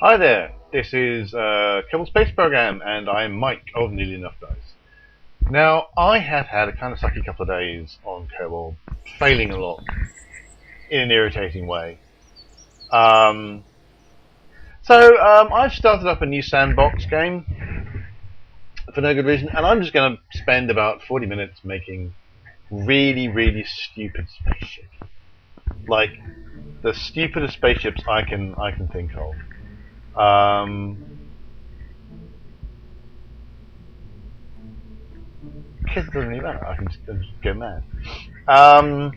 Hi there, this is Kerbal Space Program, and I'm Mike of Nearly Enough Dice. Now, I have had a kind of sucky couple of days on Kerbal, failing a lot in an irritating way. I've started up a new Sandbox game for no good reason, and I'm just going to spend about 40 minutes making really, really stupid spaceships. Like, the stupidest spaceships I can think of. Because it doesn't really matter. I can just go mad. Wow,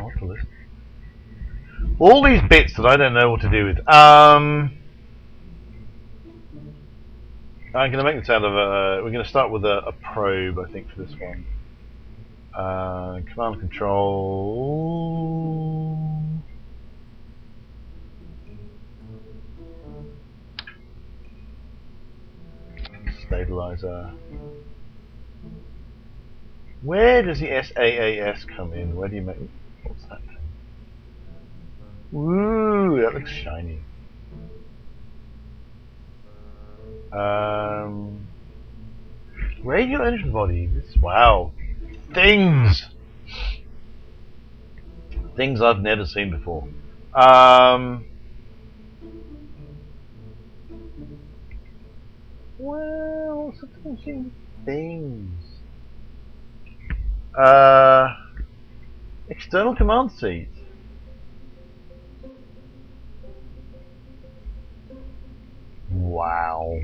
what's the list? All these bits that I don't know what to do with. I'm going to make this out of a. We're going to start with a probe, I think, for this one. Command and control. Stabilizer. Where does the SAAS come in? Where do you make? What's that thing? Woo, that looks shiny. Radial engine body. Wow. Things I've never seen before. Well, something things. External command seat. Wow.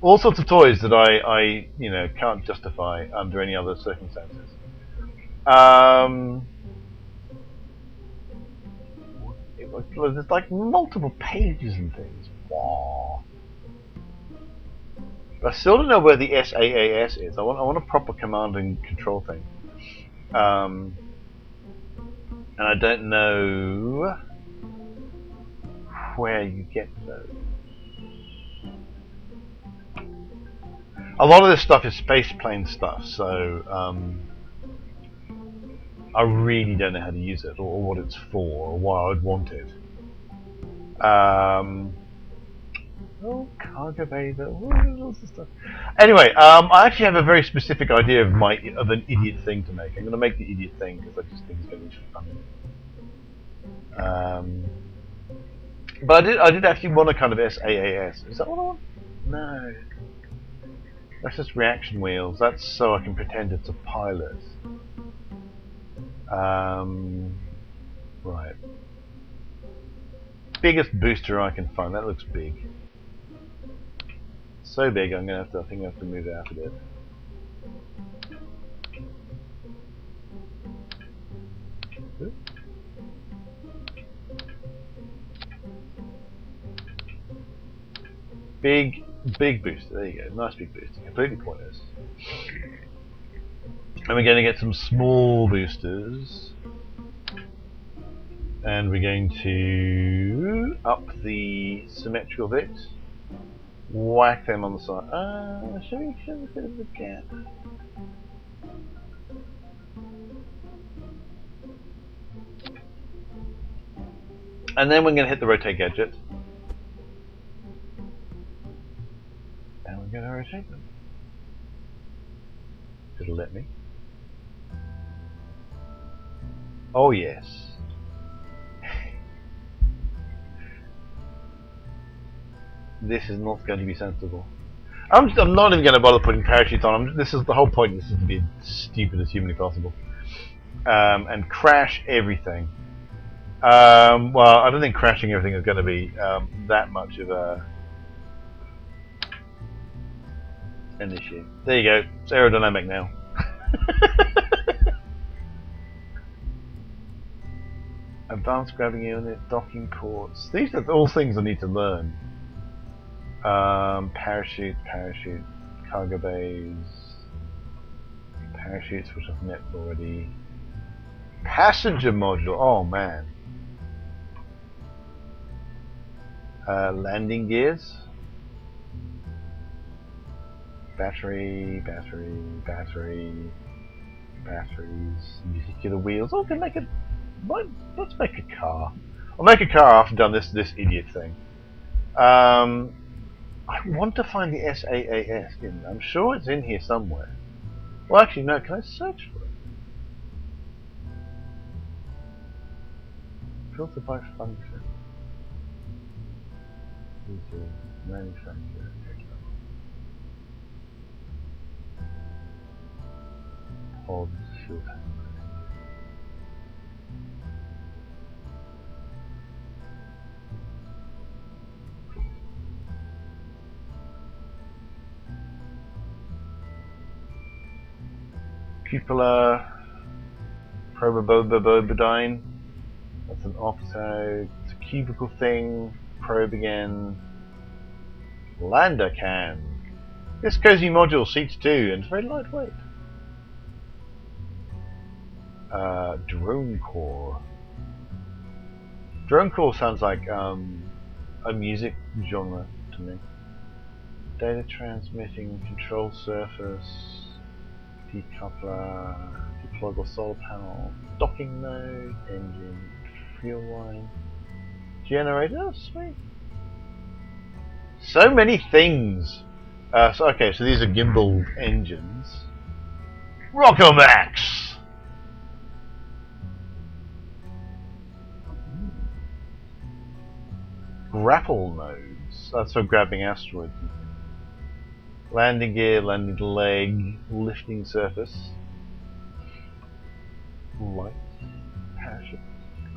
All sorts of toys that I can't justify under any other circumstances. There's like multiple pages and things. Wow. I still don't know where the SAAS is. I want a proper command and control thing. And I don't know where you get those. A lot of this stuff is spaceplane stuff, so I really don't know how to use it, or what it's for, or why I'd want it. Oh, cargo bay, all this stuff. Anyway, I actually have a very specific idea of an idiot thing to make. I'm going to make the idiot thing because I just think it's going to be fun. But I did actually want a kind of SAAS. Is that what I want? No. That's just reaction wheels. That's so I can pretend it's a pilot. Right. Biggest booster I can find. That looks big. So big, I think I have to move it out a bit. Big booster. There you go. Nice big booster. Completely pointless. And we're going to get some small boosters. And we're going to up the symmetrical bit. Whack them on the side. Should we have a bit of a gap? And then we're going to hit the rotate gadget. And we're going to rotate them. It'll let me. Oh yes. This is not going to be sensible. I'm not even going to bother putting parachutes on. This is the whole point. This is to be as stupid as humanly possible, and crash everything. Well, I don't think crashing everything is going to be that much of an issue. There you go. It's aerodynamic now. Advanced grabbing unit, docking ports. These are all things I need to learn. Parachute, cargo bays, parachutes which I've met already. Passenger module, oh man. Landing gears. Batteries, vehicular wheels. Oh, we can make it. Let's make a car. I'll make a car after I've done this idiot thing. I want to find the SAAS in. I'm sure it's in here somewhere. Well, actually, no. Can I search for it? Filter by function. Manufacturer. Of fuel tank. Cupola, probobobobodine. That's an octo. It's a cubical thing. Probe again. Lander can. This cozy module seats 2 and it's very lightweight. Drone core. Drone core sounds like a music genre to me. Data transmitting, control surface, decoupler, deployable solar panel, docking node, engine, fuel line, generator. Oh, sweet. So many things. So these are gimbal engines. Rockomax. Grapple nodes. That's for grabbing asteroids. Landing gear, landing leg, lifting surface. Lights. Parachute.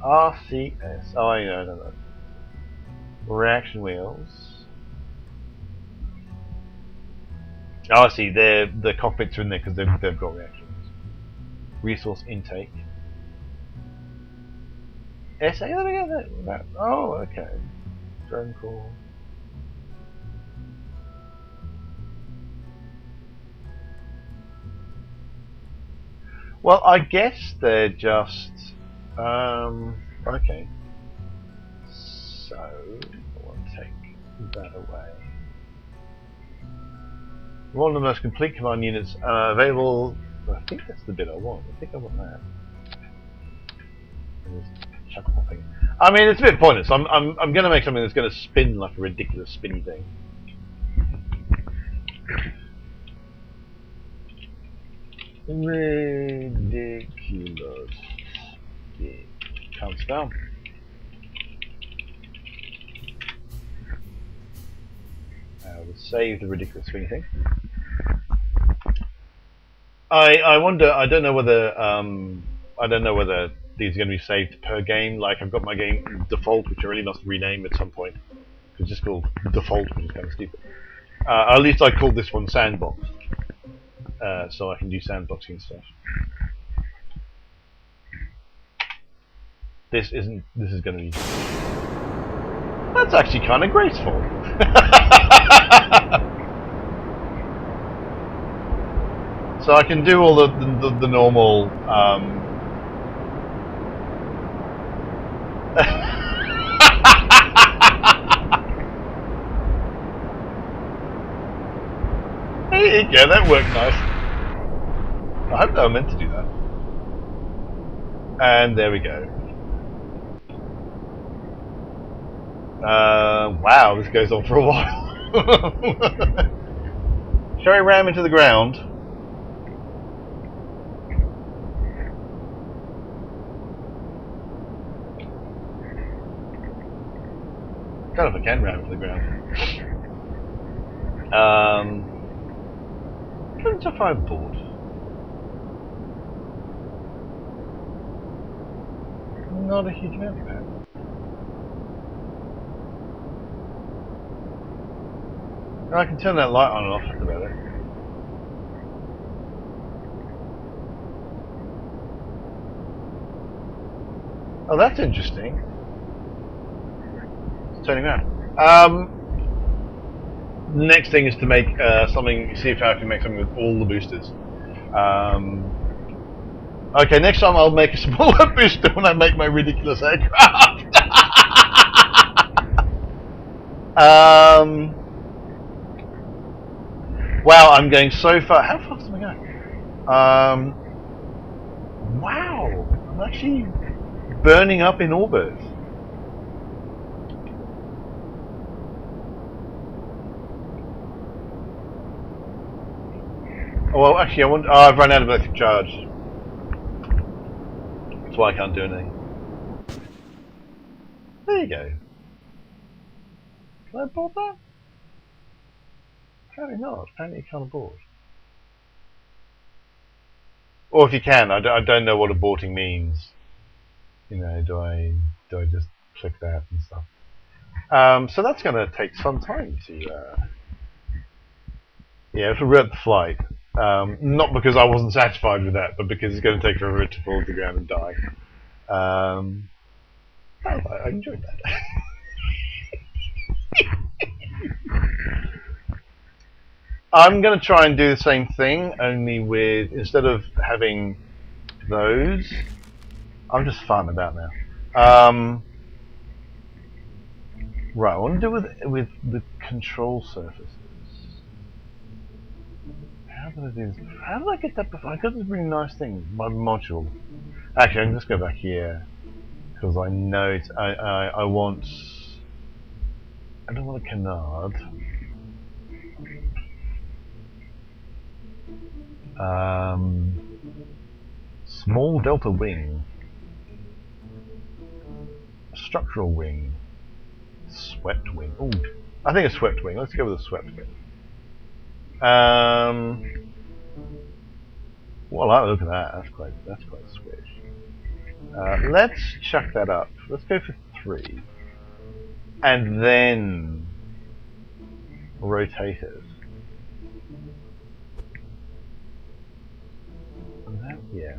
RCS. Oh, I know. Reaction wheels. Oh, I see. The cockpits are in there because they've got reactions. Resource intake. SA. Let me get that. Oh, okay. Drone core. Well, I guess they're just okay. So I want to take that away. One of the most complete command units available. I think that's the bit I want. I think I want that. Chuck hopping. I mean, it's a bit pointless. I'm going to make something that's going to spin like a ridiculous spinny thing. Ridiculous. Can't spell. We'll save the ridiculous spinny thing. I wonder. I don't know whether these are going to be saved per game. Like I've got my game default, which I really must rename at some point. It's just called default, which is kind of stupid. At least I called this one Sandbox, so I can do sandboxing stuff. This is going to be. That's actually kind of graceful. So I can do all the normal. There you go, that worked nice. I hope they were meant to do that. And there we go. Wow, this goes on for a while. Shall we ram into the ground? I don't know if I can ram into the ground. How much I bought? Not a huge amount of that. I can turn that light on and off, that's about it. Oh, that's interesting. It's turning around. Next thing is to make something, see if I can make something with all the boosters. Okay, next time I'll make a smaller booster when I make my ridiculous aircraft. Wow, I'm going so far. How fast am I going? Wow, I'm actually burning up in orbit. Oh, well, actually, I want. Oh, I've run out of electric charge. That's why I can't do anything. There you go. Can I board that? Apparently not. Apparently you can't abort. Or if you can, I don't know what aborting means. You know, do I just click that and stuff? So that's going to take some time to. Yeah, to revert the flight. Not because I wasn't satisfied with that, but because it's going to take forever to fall to the ground and die. I enjoyed that. I'm going to try and do the same thing, only with, instead of having those, I'm just fun about now. Right, I want to do with the control surfaces. How did I do this? How did I get that before? I got this really nice thing, my module. Actually, I can just go back here because I know it's. I want. I don't want a canard. Small delta wing. Structural wing. Swept wing. Ooh, I think a swept wing. Let's go with a swept wing. Well, look at that. That's quite swish. Let's chuck that up. Let's go for 3, and then rotate it. That, yeah.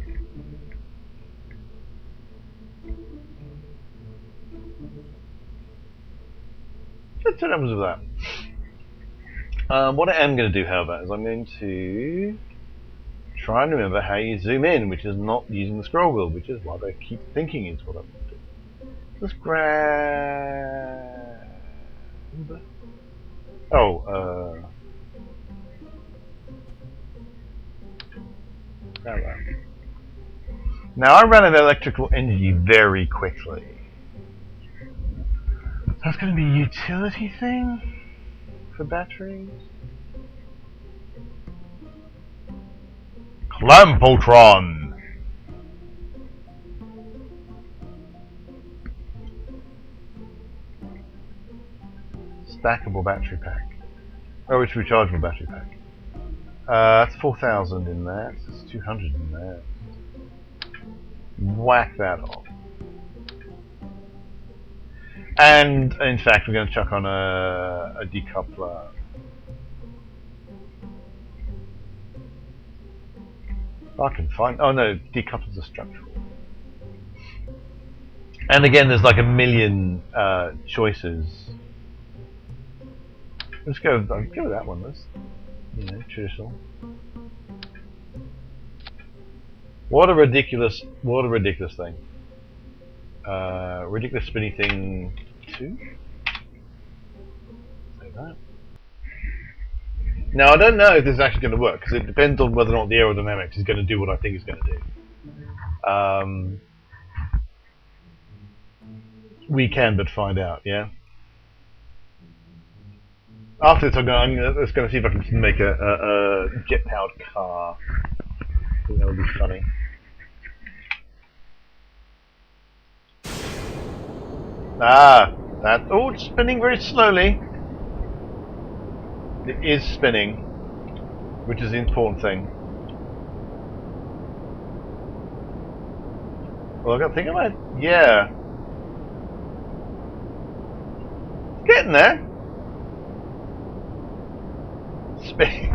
Let's see what happens with that. What I am going to do, however, is I'm going to try and remember how you zoom in, which is not using the scroll wheel, which is what I keep thinking is what I'm going to do. Let's grab. Oh, grab that. Now I ran out of electrical energy very quickly. That's going to be a utility thing for batteries. Clampotron. Stackable battery pack. Oh, it's rechargeable battery pack. That's 4,000 in that. It's 200 in that. Whack that off. And in fact, we're going to chuck on a decoupler. I can find. Oh no, decouplers are structural. And again, there's like a million choices. Let's go with that one. Let's, traditional. What a ridiculous thing. Ridiculous spinny thing 2. Say that. Now I don't know if this is actually going to work because it depends on whether or not the aerodynamics is going to do what I think it's going to do. We can but find out, yeah. After this, I'm going to see if I can make a jet-powered car. I think that would be funny. Oh, it's spinning very slowly. It is spinning, which is the important thing. Well, I've got to think about it. Yeah. It's getting there. Spinning.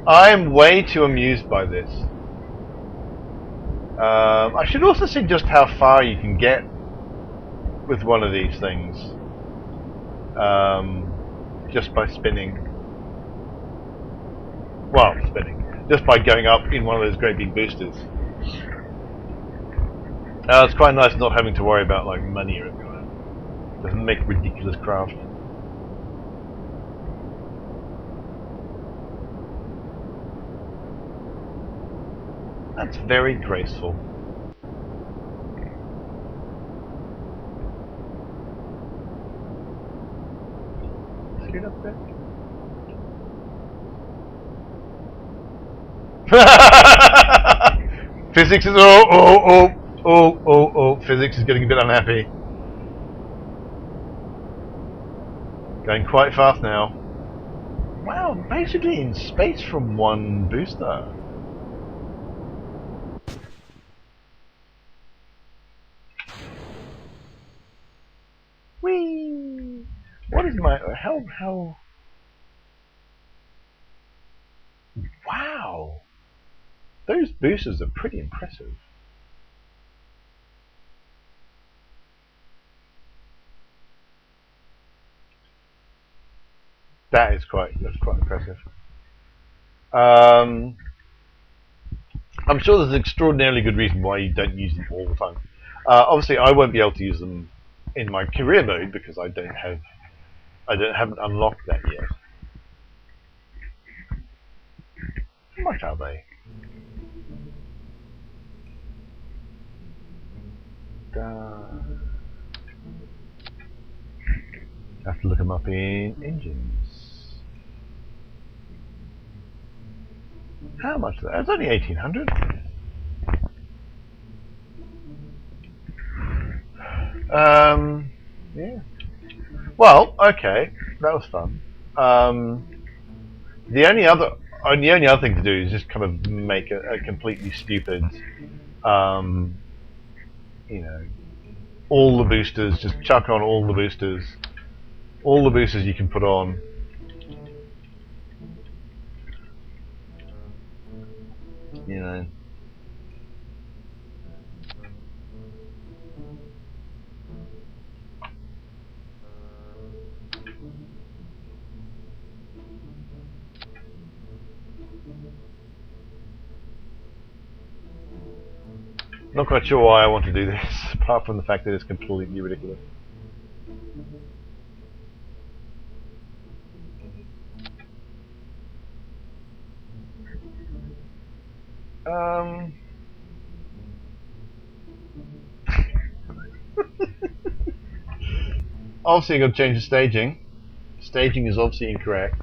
I'm way too amused by this. I should also see just how far you can get with one of these things. Just by spinning. Well, spinning. Just by going up in one of those great big boosters. It's quite nice not having to worry about like money or anything like that. Doesn't make ridiculous craft. That's very graceful. See it up there? Physics is physics is getting a bit unhappy. Going quite fast now. Wow, basically in space from one booster. Whee! What is my how? Wow, those boosters are pretty impressive. That's quite impressive. I'm sure there's an extraordinarily good reason why you don't use them all the time. Obviously, I won't be able to use them in my career mode because I haven't unlocked that yet. How much are they? I have to look them up in engines. How much is that? It's only 1800. Yeah. Well, okay, that was fun. The only other thing to do is just kind of make a completely stupid, you know, all the boosters. Just chuck on all the boosters you can put on. You know. Not quite sure why I want to do this, apart from the fact that it's completely ridiculous. Obviously, I've got to change the staging. Staging is obviously incorrect.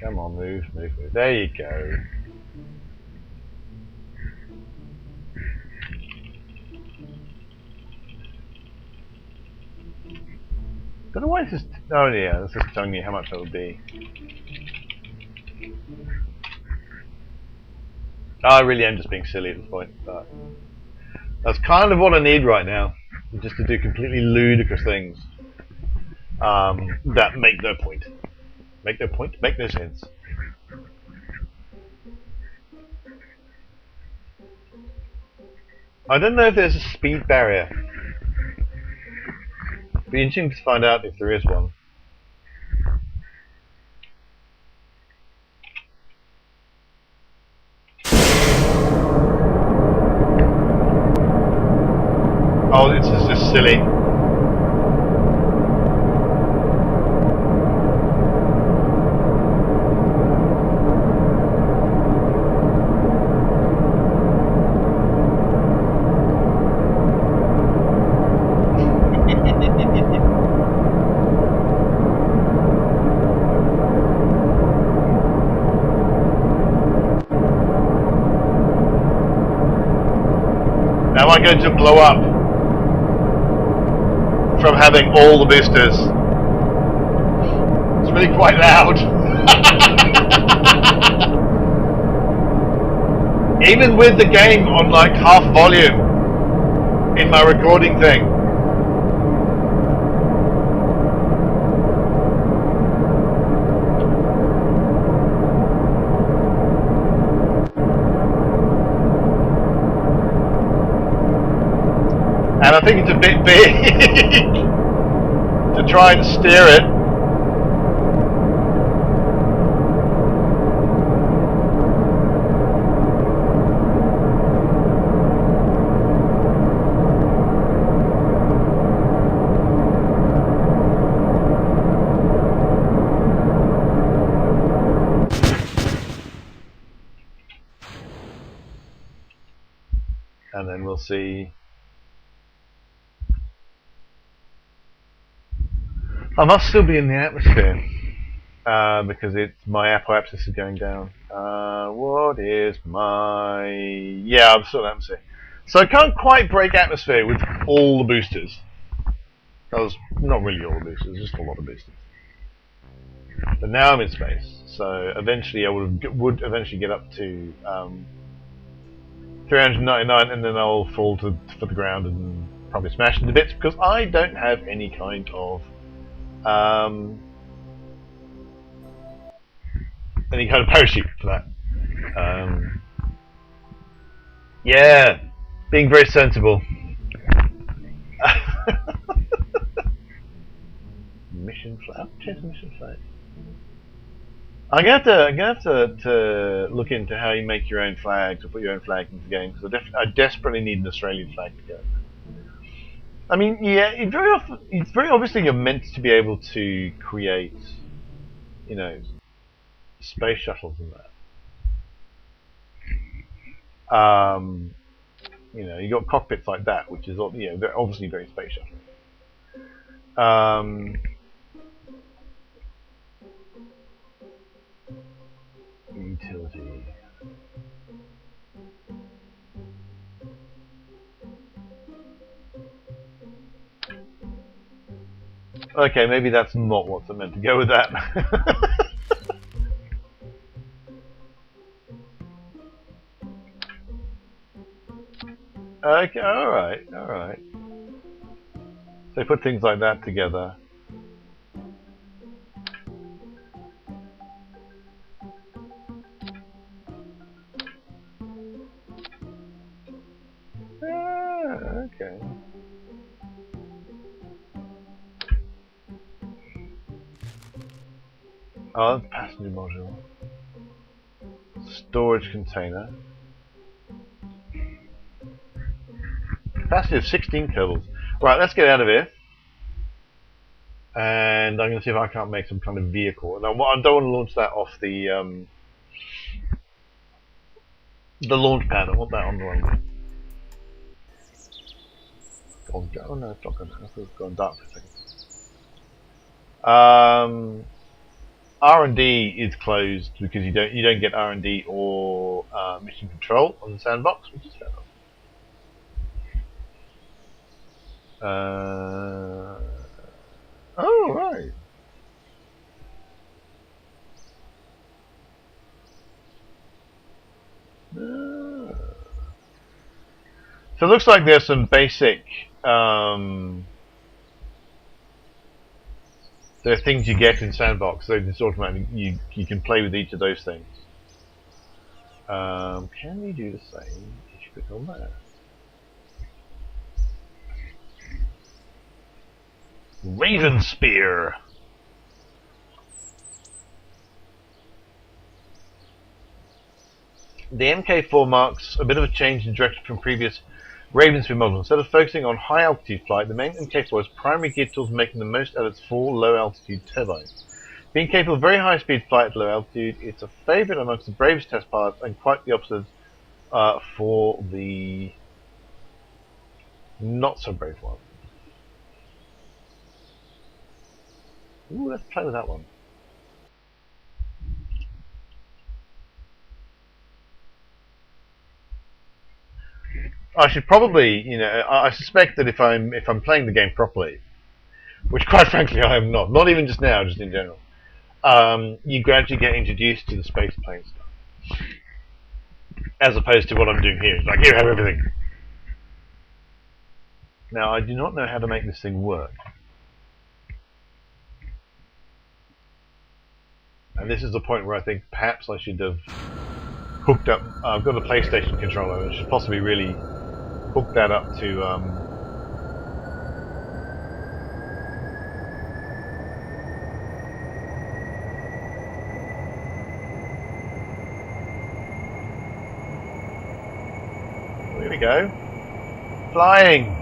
Come on, move. There you go. Don't know why this is. Oh yeah, this is telling me how much that would be. I really am just being silly at this point, but that's kind of what I need right now, just to do completely ludicrous things that make no point, make no sense. I don't know if there's a speed barrier. It'd be interesting to find out if there is one. Oh, this is just silly. Am I going to blow up from having all the boosters? It's really quite loud. Even with the game on like half volume in my recording thing. And I think it's a bit big to try and steer it. And then we'll see. I must still be in the atmosphere. because my apoapsis is going down. What is my... Yeah, I'm still atmosphere. So I can't quite break atmosphere with all the boosters. Because not really all the boosters, just a lot of boosters. But now I'm in space, so eventually I would eventually get up to 399, and then I'll fall to the ground and probably smash into bits because I don't have any kind of parachute for that. Yeah, being very sensible. Mission flag. Change mission flag. I'm gonna have to look into how you make your own flags or put your own flag into the game because I desperately need an Australian flag to go. I mean, yeah, it's very obviously you're meant to be able to create, you know, space shuttles and that. You know, you got cockpits like that, which is obviously very space shuttle. Utility. Okay, maybe that's not what's meant to go with that. Okay, alright. So put things like that together. Okay. Oh, that's passenger module. Storage container. Capacity of 16 Kerbals. Right, let's get out of here. And I'm going to see if I can't make some kind of vehicle. Now, I don't want to launch that off the launch pad. I want that on the run. Oh no, it's not going. It's gone dark for a second. R&D is closed because you don't get R&D or mission control on the sandbox, which is fair enough. Oh right. So it looks like there's some basic. There are things you get in Sandbox, so it's automatically you can play with each of those things. Can we do the same if you click on that? Raven Spear. The MK4 marks a bit of a change in direction from previous Raven Spear models. Instead of focusing on high altitude flight, the main MK4 is primarily geared towards making the most out of its 4 low altitude turbines. Being capable of very high speed flight at low altitude, it's a favourite amongst the bravest test pilots and quite the opposite for the not so brave ones. Ooh, let's play with that one. I should probably, I suspect that if I'm playing the game properly, which quite frankly I am not even just now, just in general, you gradually get introduced to the space plane stuff, as opposed to what I'm doing here. It's like, here, have everything. Now, I do not know how to make this thing work. And this is the point where I think perhaps I should have hooked up. I've got a PlayStation controller, and I should possibly really hook that up to. Here we go. Flying!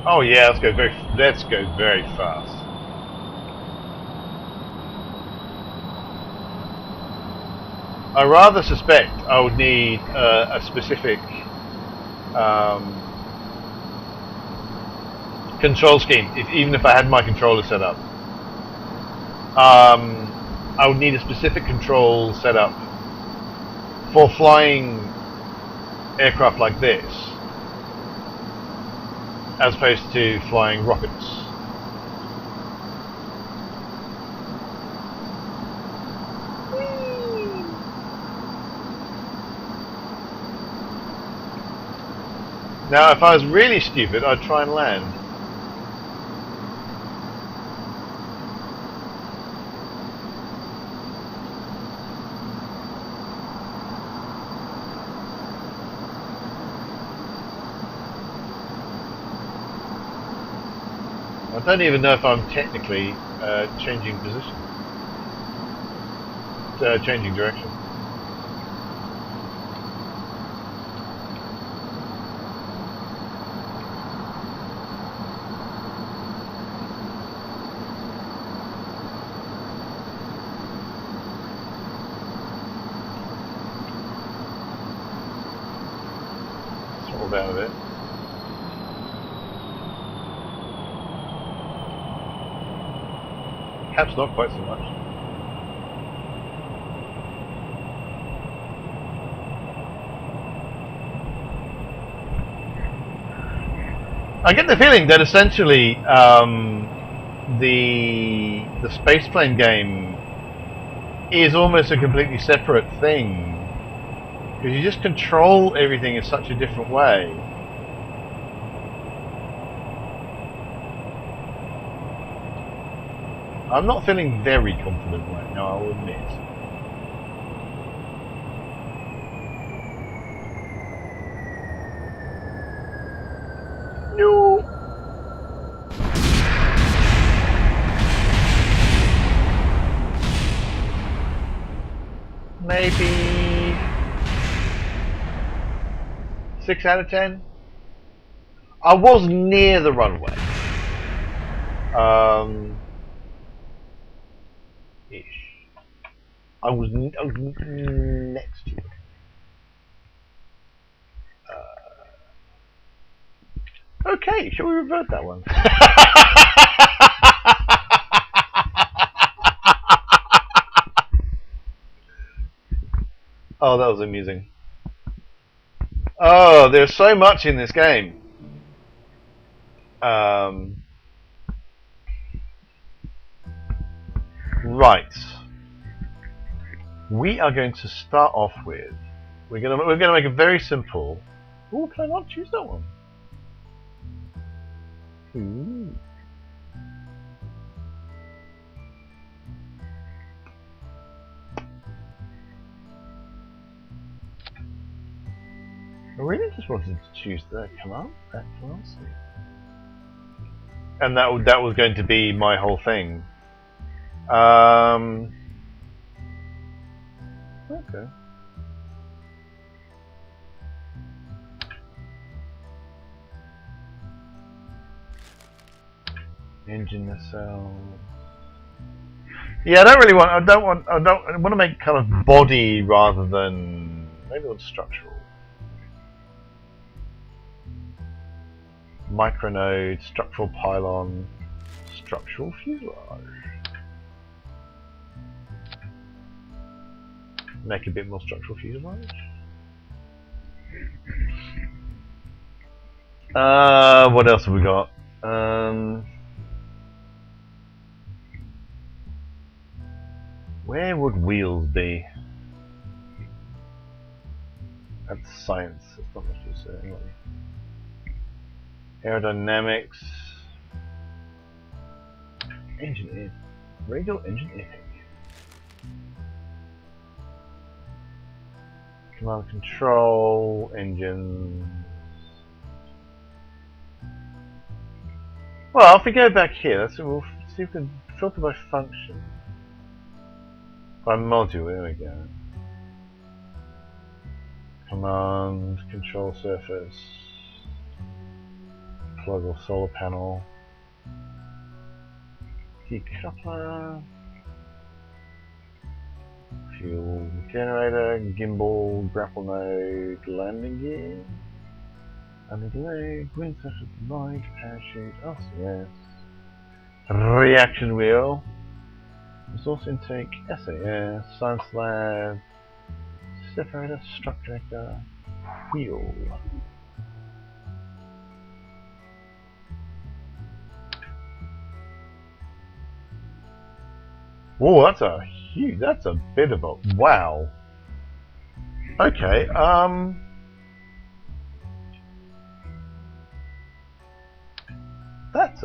Oh yeah, let's go very fast. I rather suspect I would need a specific control scheme, even if I had my controller set up. I would need a specific control set up for flying aircraft like this, as opposed to flying rockets. Now, if I was really stupid, I'd try and land. I don't even know if I'm technically changing position, changing direction. Throttle down a bit. Perhaps not quite so much. I get the feeling that essentially the spaceplane game is almost a completely separate thing, because you just control everything in such a different way. I'm not feeling very confident right now, I'll admit. No. Maybe 6 out of 10. I was near the runway. Ish. I was next to it. Okay, shall we revert that one? Oh, that was amusing. Oh, there's so much in this game. Right. We are going to start off with. We're gonna make it very simple. Oh, can I not choose that one? Ooh. I really just wanted to choose the command suite. And that was going to be my whole thing. Okay. Engine nacelle. Yeah, I want to make kind of body rather than maybe on structural. Micronode, structural pylon, structural fuselage. Make a bit more structural fuselage. What else have we got? Where would wheels be? That's science. That's not much to say anyway. Aerodynamics. Engine air. Radial engine air. Command control. Engines. Well, if we go back here, we'll see if we can filter by function. By module, there we go. Command, control surface, plug or solar panel, decoupler, fuel, generator, gimbal, grapple node, landing gear, landing leg, wind surface, light, parachute, LCS, reaction wheel, resource intake, SAS, science lab, separator, struct director, wheel. Whoa, that's a bit of a wow. Okay, that's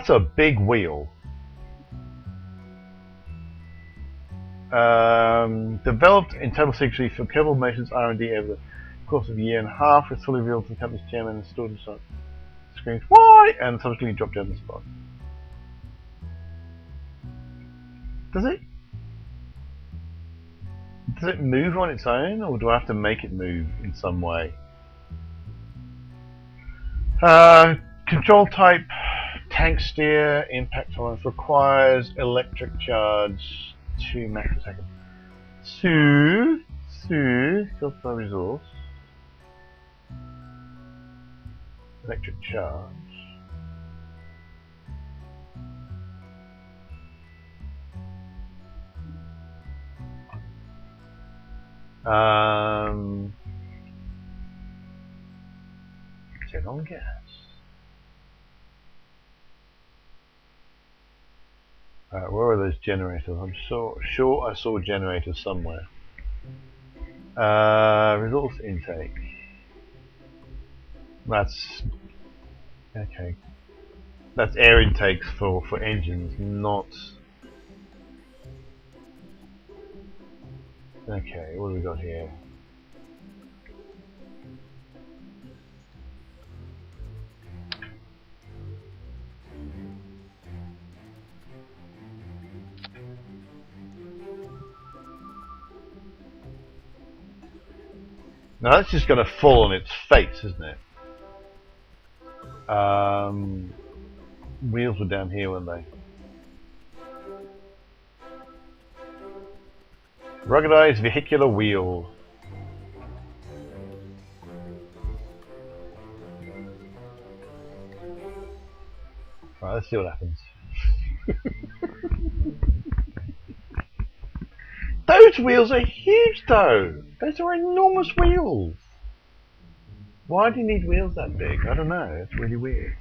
a big wheel. Developed in total secrecy for Kerbal Motion's R&D over the course of a year and a half, it's fully revealed to the company's chairman and stored inside screams "Why?" and subsequently dropped out of the spot. Does it move on its own, or do I have to make it move in some way? Control type, tank steer, impact tolerance, requires electric charge 2 max per second. Filter resource. Electric charge. Turn on gas. Alright, where are those generators? I'm sure I saw generators somewhere. Resource intake. That's okay. That's air intakes for engines, not. Okay, what do we got here? Now that's just going to fall on its face, isn't it? Wheels were down here, weren't they? Ruggedized vehicular wheel. Right, let's see what happens. Those wheels are huge though! Those are enormous wheels! Why do you need wheels that big? I don't know, it's really weird.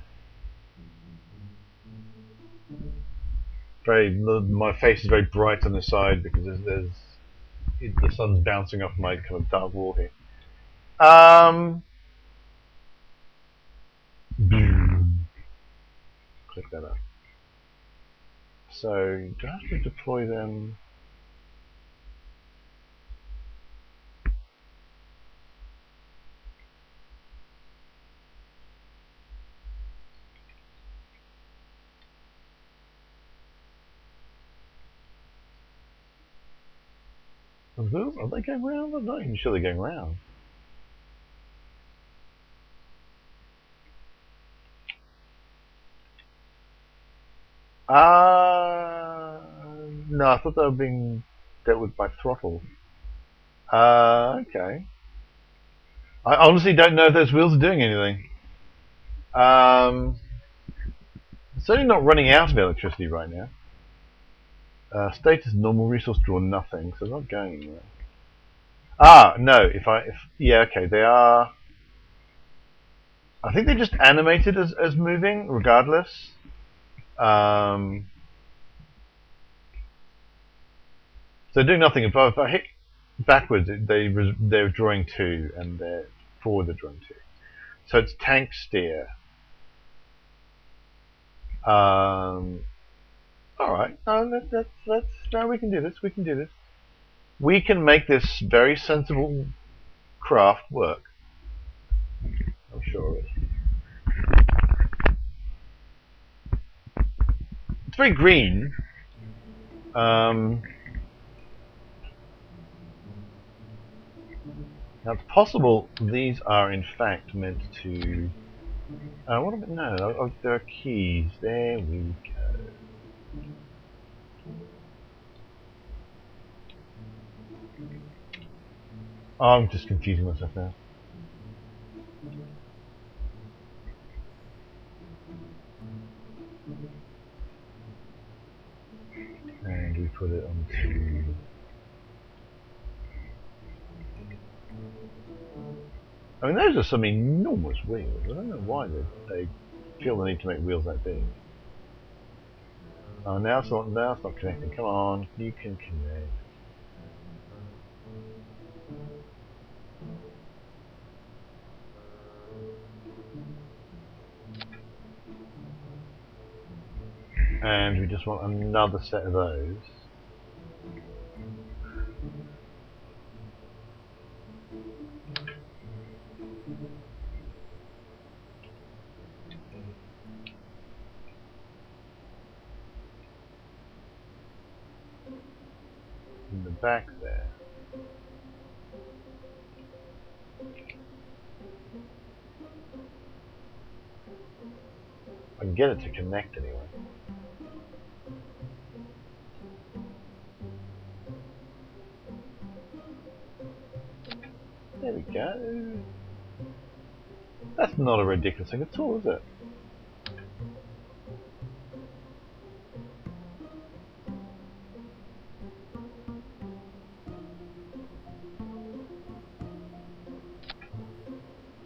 My face is very bright on the side because the sun's bouncing off my kind of dark wall here. Click that up. So, do I have to deploy them? Are they going round? I'm not even sure they're going round. No, I thought they were being dealt with by throttle. Okay. I honestly don't know if those wheels are doing anything. Certainly not running out of electricity right now. Status normal, resource draw nothing, so they're not going anywhere. No, yeah, okay, they are. I think they're just animated as moving, regardless. So they're doing nothing. If I hit backwards, they're drawing 2, and they're forward they're drawing 2. So it's tank steer. Alright, no, we can do this, we can do this. We can make this very sensible craft work. I'm sure of it. It's very green. Now it's possible these are in fact meant to. What about no? Oh, there are keys. There we go. I'm just confusing myself now. And we put it onto... I mean, those are some enormous wheels. I don't know why they feel the need to make wheels that big. Oh, now it's not connecting. Come on, you can connect. And we just want another set of those. In the back there. I can get it to connect anyway. There we go. That's not a ridiculous thing at all, is it?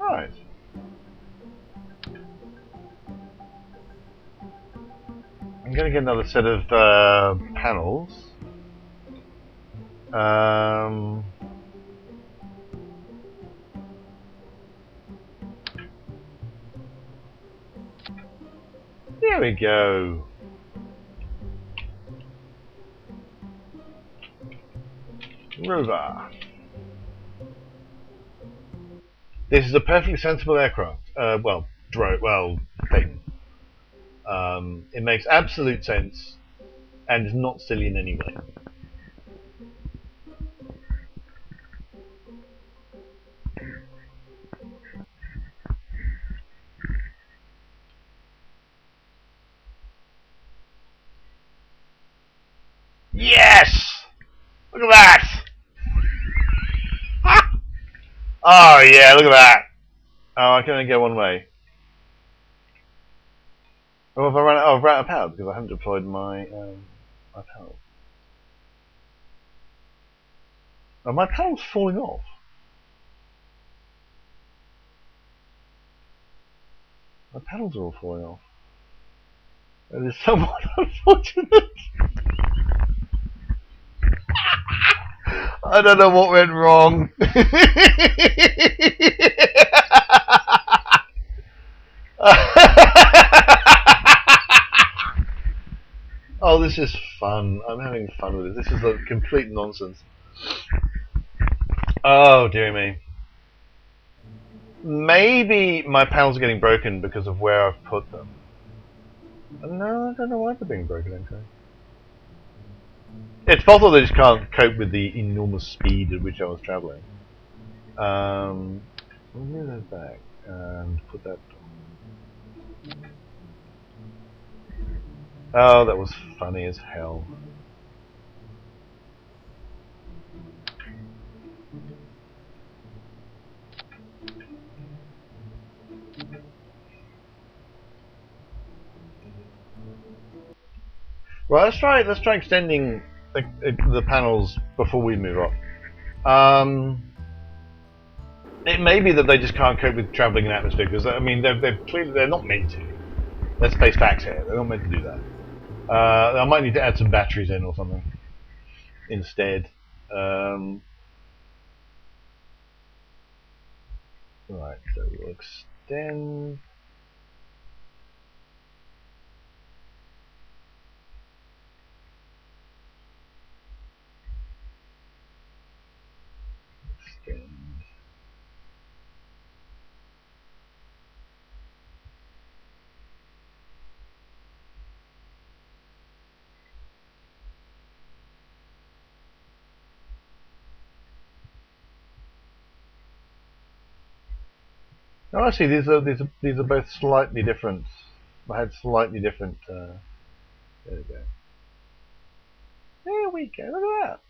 Right. I'm going to get another set of panels. There we go. Rover. This is a perfectly sensible aircraft. Thing. It makes absolute sense and is not silly in any way. Yes! Look at that! Oh yeah, look at that! Oh, I can only go one way. Oh, have I run out of power because I haven't deployed my my panel. Oh, my panel's falling off. My panels are all falling off. That is somewhat unfortunate. I don't know what went wrong. Oh, this is fun. I'm having fun with it. This is a complete nonsense. Oh, dear me. Maybe my panels are getting broken because of where I've put them. No, I don't know why they're being broken, actually. It's possible they just can't cope with the enormous speed at which I was travelling. We'll move those back and put that... Oh, that was funny as hell. Right, let's try extending the panels before we move up. It may be that they just can't cope with travelling in atmosphere because I mean they're not meant to. Let's face facts here. They're not meant to do that. I might need to add some batteries in or something instead. Right, so we'll extend. Oh, actually, these are both slightly different. I had slightly different. There we go. There we go. Look at that.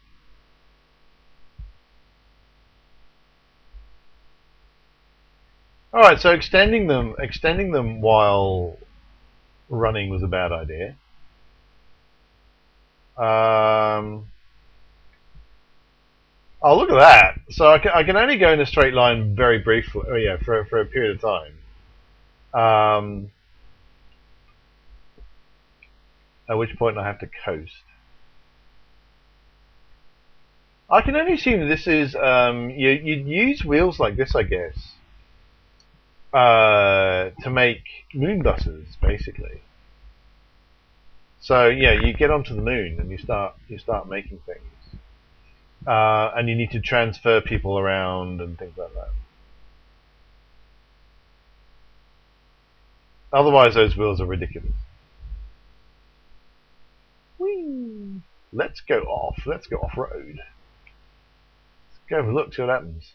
All right, so extending them while running was a bad idea. Oh, look at that! So I can only go in a straight line very briefly. Oh yeah, for a period of time. At which point I have to coast. I can only assume that this is you'd use wheels like this, I guess, to make moon buses, basically. So yeah, you get onto the moon and you start making things, and you need to transfer people around and things like that. Otherwise, those wheels are ridiculous. Whee! Let's go off. Let's go off road. Let's go have a look. See what happens.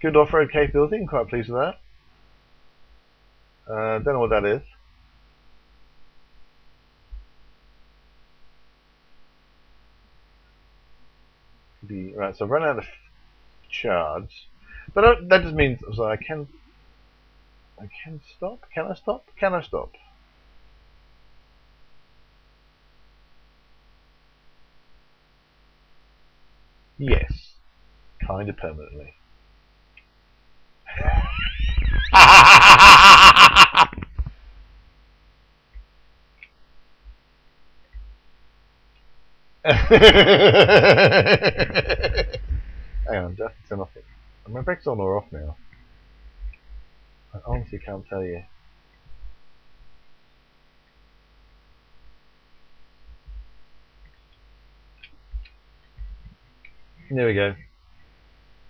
Good off-road capability. I'm quite pleased with that. Don't know what that is. Right, so I've run out of charge, but that just means so I can stop. Can I stop? Can I stop? Yes, kind of permanently. Hang on, just turn off it. Are my brakes on or off now? I honestly can't tell you. There we go.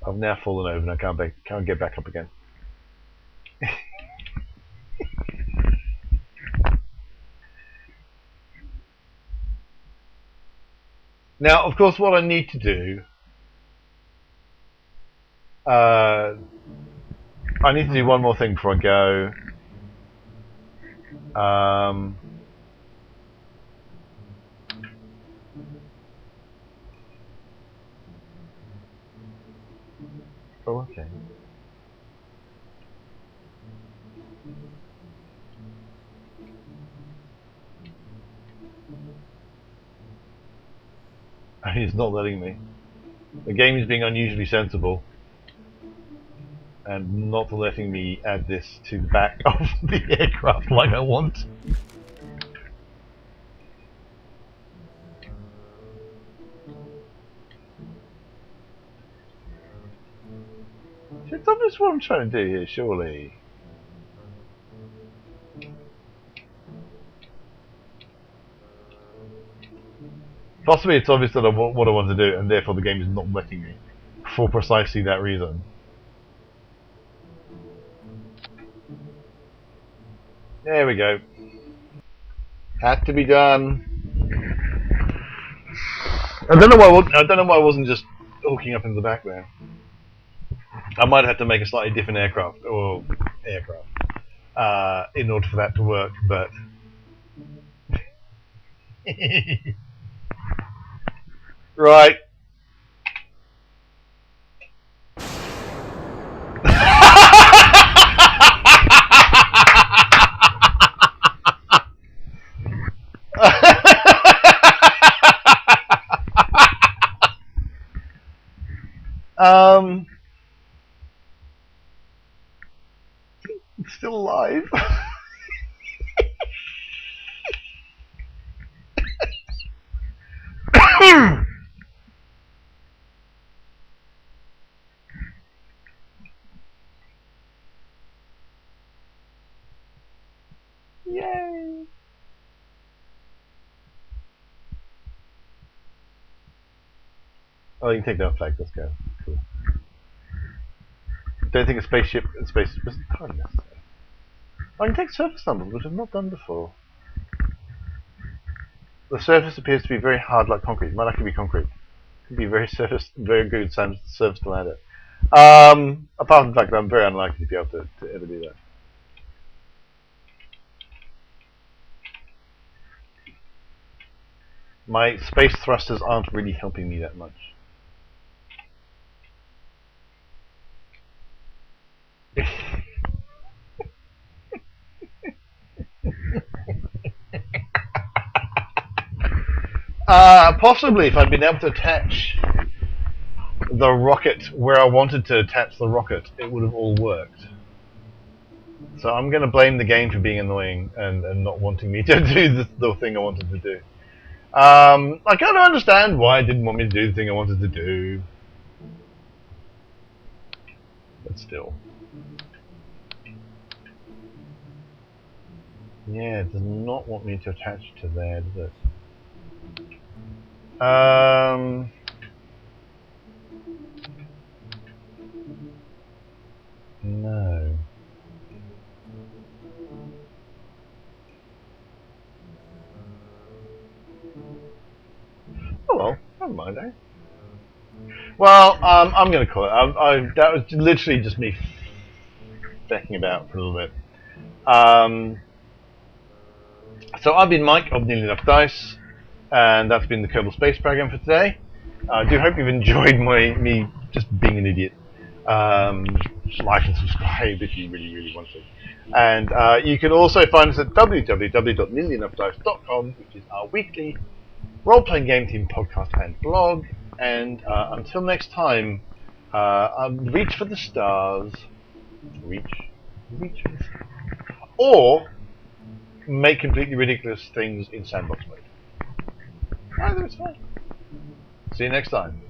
I've now fallen over and I can't get back up again. Now, of course, what I need to do, I need to do one more thing before I go. Oh, okay. He's not letting me. The game is being unusually sensible and not letting me add this to the back of the aircraft like I want. It's obvious what I'm trying to do here, surely. Possibly it's obvious that what I want to do, and therefore the game is not letting me, for precisely that reason. There we go. Had to be done. I don't know why I wasn't just hooking up in the back there. I might have to make a slightly different aircraft in order for that to work, but right. It's still alive. Yay! Oh, you can take down flag. Let's go. Cool. Don't think a spaceship isn't entirely necessary. I can take surface numbers, which I've not done before. The surface appears to be very hard, like concrete. It might actually be concrete. It could be very good surface to land it. Apart from the fact that I'm very unlikely to be able to ever do that. My space thrusters aren't really helping me that much. Possibly, if I'd been able to attach the rocket where I wanted to attach the rocket, it would have all worked. So I'm going to blame the game for being annoying and not wanting me to do the thing I wanted to do. I kind of understand why it didn't want me to do the thing I wanted to do. But still. Yeah, it does not want me to attach to there, does it? No. Oh well, never mind, eh? Well, I'm going to call it. That was literally just me becking about for a little bit. So I've been Mike of Nearly Enough Dice, and that's been the Kerbal Space Program for today. I do hope you've enjoyed me just being an idiot. Just like and subscribe if you really want to. And you can also find us at www.nearlyenoughdice.com, which is our weekly role-playing game team podcast and blog. And until next time, reach for the stars. Reach for the stars. Or make completely ridiculous things in Sandbox Mode. Either is fine. See you next time.